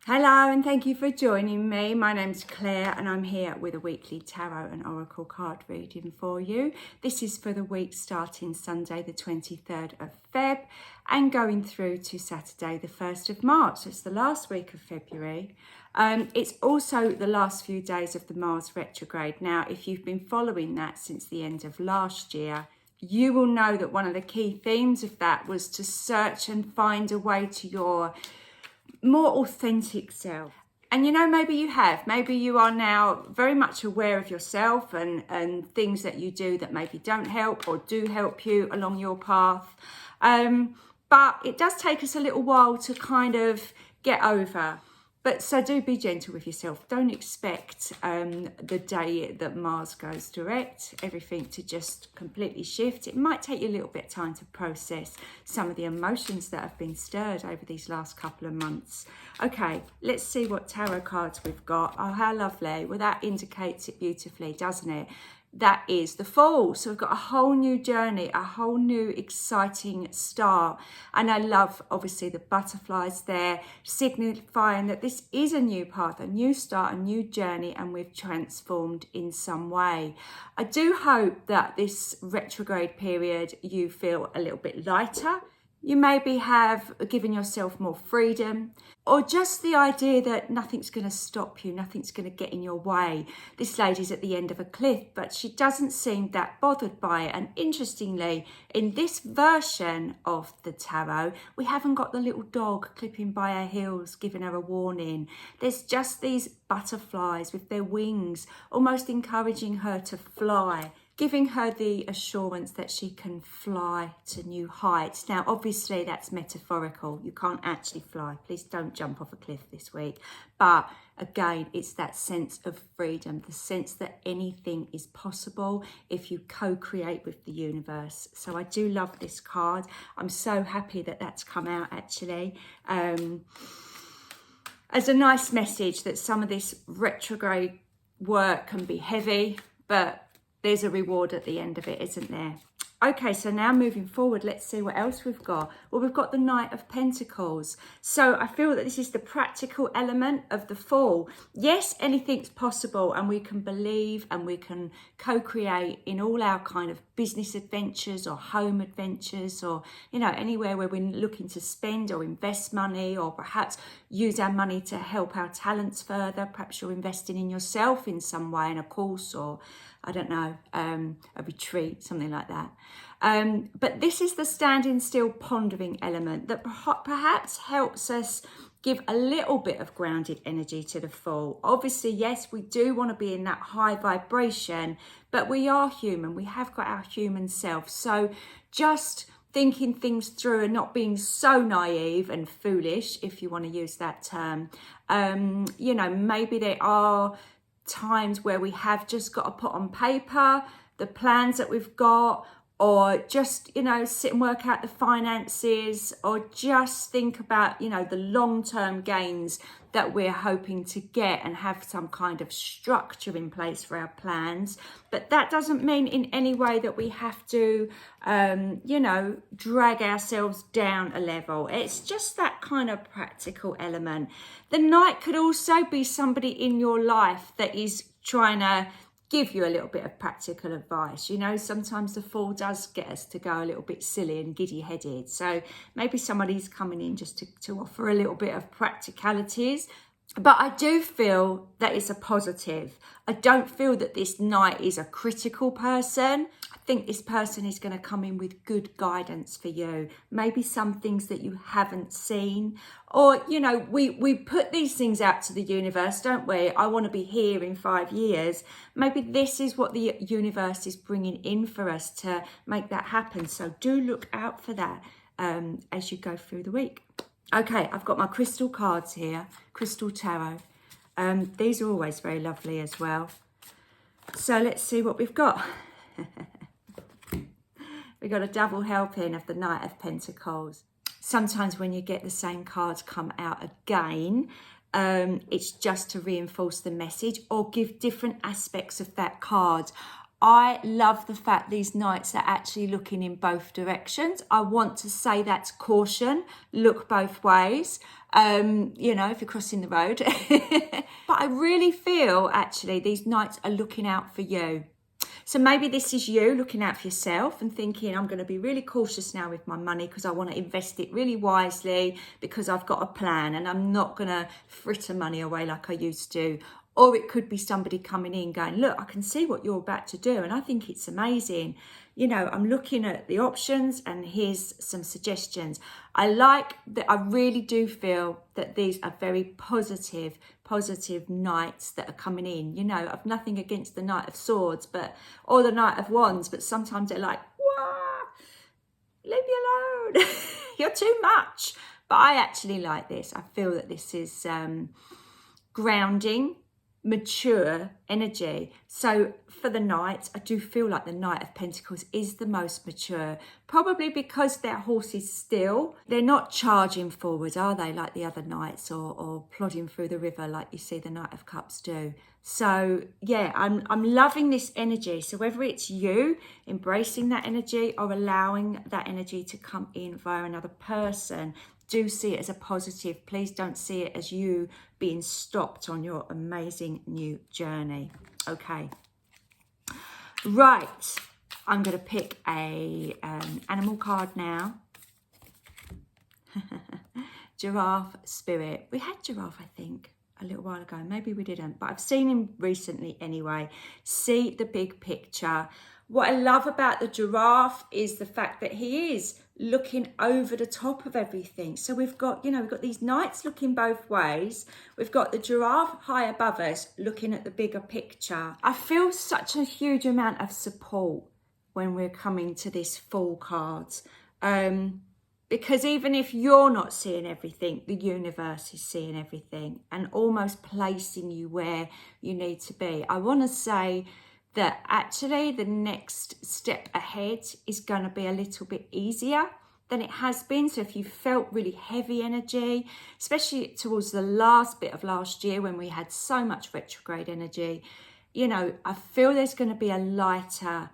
Hello and thank you for joining me. My name's Claire and I'm here with a weekly tarot and oracle card reading for you. This is for the week starting Sunday the 23rd of Feb and going through to Saturday the 1st of March. So it's the last week of February. It's also the last few days of the Mars retrograde. Now, if you've been following that since the end of last year, you will know that one of the key themes of that was to search and find a way to your more authentic self. And maybe you are now very much aware of yourself and things that you do that maybe don't help or do help you along your path. But it does take us a little while to kind of get over. But so do be gentle with yourself. Don't expect the day that Mars goes direct, everything to just completely shift. It might take you a little bit of time to process some of the emotions that have been stirred over these last couple of months. Okay, let's see what tarot cards we've got. Oh, how lovely. Well, that indicates it beautifully, doesn't it? That is the Fool. So we've got a whole new journey, a whole new exciting start. And I love, obviously, the butterflies there, signifying that this is a new path, a new start, a new journey, and we've transformed in some way. I do hope that this retrograde period, you feel a little bit lighter. You maybe have given yourself more freedom, or just the idea that nothing's going to stop you, nothing's going to get in your way. This lady's at the end of a cliff, but she doesn't seem that bothered by it. And interestingly, in this version of the tarot, we haven't got the little dog clipping by her heels, giving her a warning. There's just these butterflies with their wings, almost encouraging her to fly, giving her the assurance that she can fly to new heights. Now, obviously, that's metaphorical. You can't actually fly. Please don't jump off a cliff this week. But again, it's that sense of freedom, the sense that anything is possible if you co-create with the universe. So I do love this card. I'm so happy that that's come out, actually. As a nice message that some of this retrograde work can be heavy, but there's a reward at the end of it, isn't there? Okay, so now moving forward, let's see what else we've got. Well, we've got the Knight of Pentacles. So I feel that this is the practical element of the Fool. Yes, anything's possible, and we can believe and we can co-create in all our kind of business adventures or home adventures, or, anywhere where we're looking to spend or invest money, or perhaps use our money to help our talents further. Perhaps you're investing in yourself in some way, in a course, or I don't know, a retreat, something like that. But this is the standing still, pondering element that perhaps helps us give a little bit of grounded energy to the Fool. Obviously, yes, we do want to be in that high vibration, but we are human. We have got our human self. So just thinking things through and not being so naive and foolish, if you want to use that term. Maybe there are times where we have just got to put on paper the plans that we've got, or just sit and work out the finances, or just think about the long-term gains that we're hoping to get, and have some kind of structure in place for our plans. But that doesn't mean in any way that we have to drag ourselves down a level. It's just that kind of practical element. The Knight could also be somebody in your life that is trying to give you a little bit of practical advice. Sometimes the Fool does get us to go a little bit silly and giddy-headed. So maybe somebody's coming in just to offer a little bit of practicalities. But I do feel that it's a positive. I don't feel that this Knight is a critical person. I think this person is going to come in with good guidance for you. Maybe some things that you haven't seen. Or, we put these things out to the universe, don't we? I want to be here in 5 years. Maybe this is what the universe is bringing in for us to make that happen. So do look out for that as you go through the week. Okay, I've got my crystal cards here, Crystal Tarot. These are always very lovely as well. So let's see what we've got. We've got a double helping of the Knight of Pentacles. Sometimes when you get the same cards come out again, it's just to reinforce the message or give different aspects of that card. I love the fact these knights are actually looking in both directions. I want to say that's caution, look both ways. you know, if you're crossing the road. But I really feel actually these nights are looking out for you. So maybe this is you looking out for yourself and thinking, I'm going to be really cautious now with my money because I want to invest it really wisely because I've got a plan and I'm not going to fritter money away like I used to. Or it could be somebody coming in going, look, I can see what you're about to do and I think it's amazing. You know, I'm looking at the options and here's some suggestions. I like that. I really do feel that these are very positive nights that are coming in. You know, I've nothing against the Knight of Swords, or the Knight of Wands, but sometimes they're like, wah, leave me alone. You're too much. But I actually like this. I feel that this is grounding, mature energy. So for the Knights, I do feel like the Knight of Pentacles is the most mature, probably because their horse is still. They're not charging forward, are they, like the other Knights, or plodding through the river like you see the Knight of Cups do. So yeah, I'm loving this energy. So whether it's you embracing that energy or allowing that energy to come in via another person, do see it as a positive. Please don't see it as you being stopped on your amazing new journey. Okay. Right. I'm going to pick a animal card now. Giraffe Spirit. We had Giraffe, I think, a little while ago. Maybe we didn't, but I've seen him recently anyway. See the big picture. What I love about the giraffe is the fact that he is looking over the top of everything. So we've got, you know, we've got these knights looking both ways. We've got the giraffe high above us looking at the bigger picture. I feel such a huge amount of support when we're coming to this Fool cards. Because even if you're not seeing everything, the universe is seeing everything and almost placing you where you need to be. I want to say that actually the next step ahead is going to be a little bit easier than it has been. So if you felt really heavy energy, especially towards the last bit of last year when we had so much retrograde energy, you know, I feel there's going to be a lighter,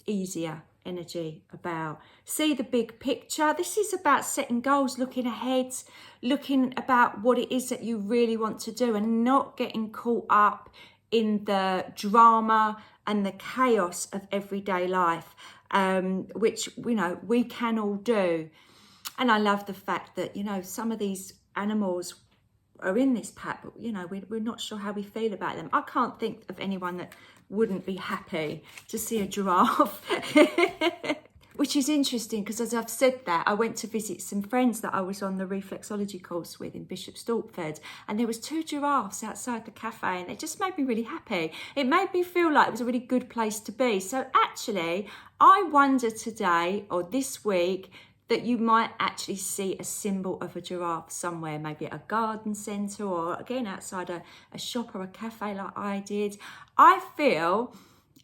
easier energy about. See the big picture. This is about setting goals, looking ahead, looking about what it is that you really want to do and not getting caught up in the drama and the chaos of everyday life, which, you know, we can all do. And I love the fact that, you know, some of these animals are in this pack, but, you know, we're not sure how we feel about them. I can't think of anyone that wouldn't be happy to see a giraffe. Which is interesting because, as I've said that, I went to visit some friends that I was on the reflexology course with in Bishop Stortford, and there was 2 giraffes outside the cafe, and it just made me really happy. It made me feel like it was a really good place to be. So actually, I wonder today or this week that you might actually see a symbol of a giraffe somewhere, maybe at a garden centre or again outside a shop or a cafe like I did. I feel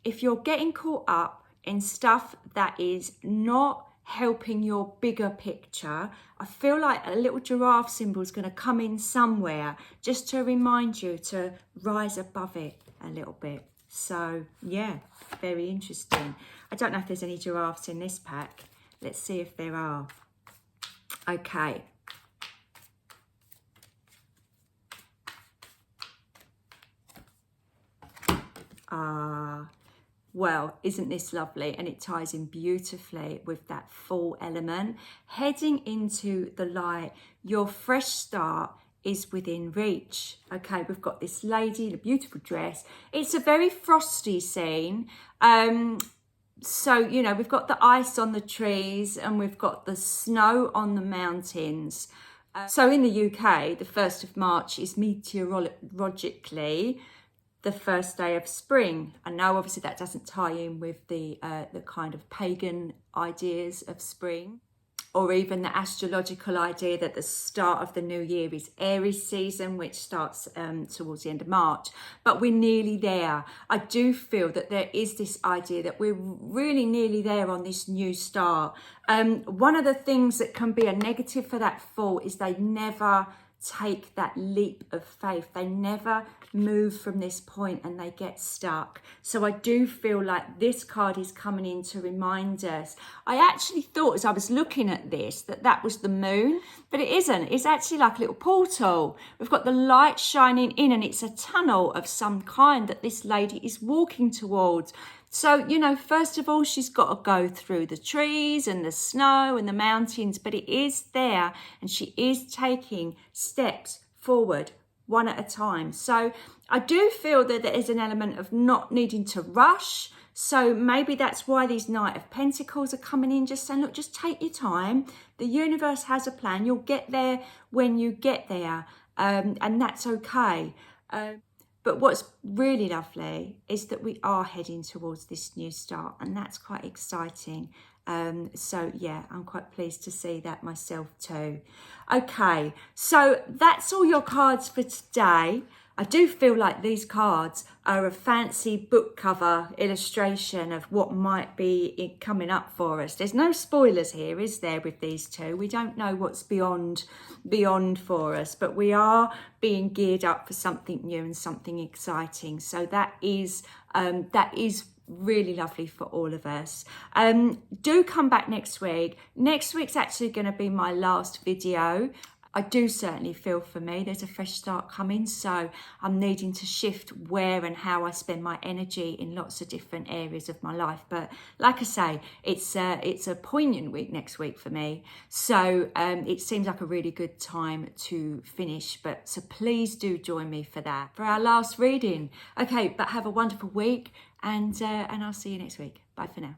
if you're getting caught up in stuff that is not helping your bigger picture, I feel like a little giraffe symbol is going to come in somewhere just to remind you to rise above it a little bit. So yeah, very interesting. I don't know if there's any giraffes in this pack. Let's see if there are. Okay. Well, isn't this lovely? And it ties in beautifully with that fall element. Heading into the light, your fresh start is within reach. Okay, we've got this lady in a beautiful dress. It's a very frosty scene. So, you know, we've got the ice on the trees and we've got the snow on the mountains. So in the UK, the 1st of March is meteorologically the first day of spring. I know obviously that doesn't tie in with the kind of pagan ideas of spring, or even the astrological idea that the start of the new year is Aries season, which starts towards the end of March. But we're nearly there. I do feel that there is this idea that we're really nearly there on this new start. One of the things that can be a negative for that fall is they never take that leap of faith. They never move from this point and they get stuck. So I do feel like this card is coming in to remind us. I actually thought as I was looking at this that was the moon, but it isn't. It's actually like a little portal. We've got the light shining in and it's a tunnel of some kind that this lady is walking towards. So, you know, first of all, she's got to go through the trees and the snow and the mountains, but it is there and she is taking steps forward one at a time. So I do feel that there is an element of not needing to rush. So maybe that's why these Knight of Pentacles are coming in, just saying, look, just take your time. The universe has a plan. You'll get there when you get there, and that's okay. But what's really lovely is that we are heading towards this new start, and that's quite exciting. So yeah, I'm quite pleased to see that myself too. Okay, so that's all your cards for today. I do feel like these cards are a fancy book cover illustration of what might be coming up for us. There's no spoilers here, is there, with these two? We don't know what's beyond for us, but we are being geared up for something new and something exciting. So that is really lovely for all of us. Do come back next week. Next week's actually going to be my last video. I do certainly feel for me there's a fresh start coming, so I'm needing to shift where and how I spend my energy in lots of different areas of my life. But like I say, it's a poignant week next week for me, so it seems like a really good time to finish. So please do join me for that, for our last reading. Okay, but have a wonderful week, and I'll see you next week. Bye for now.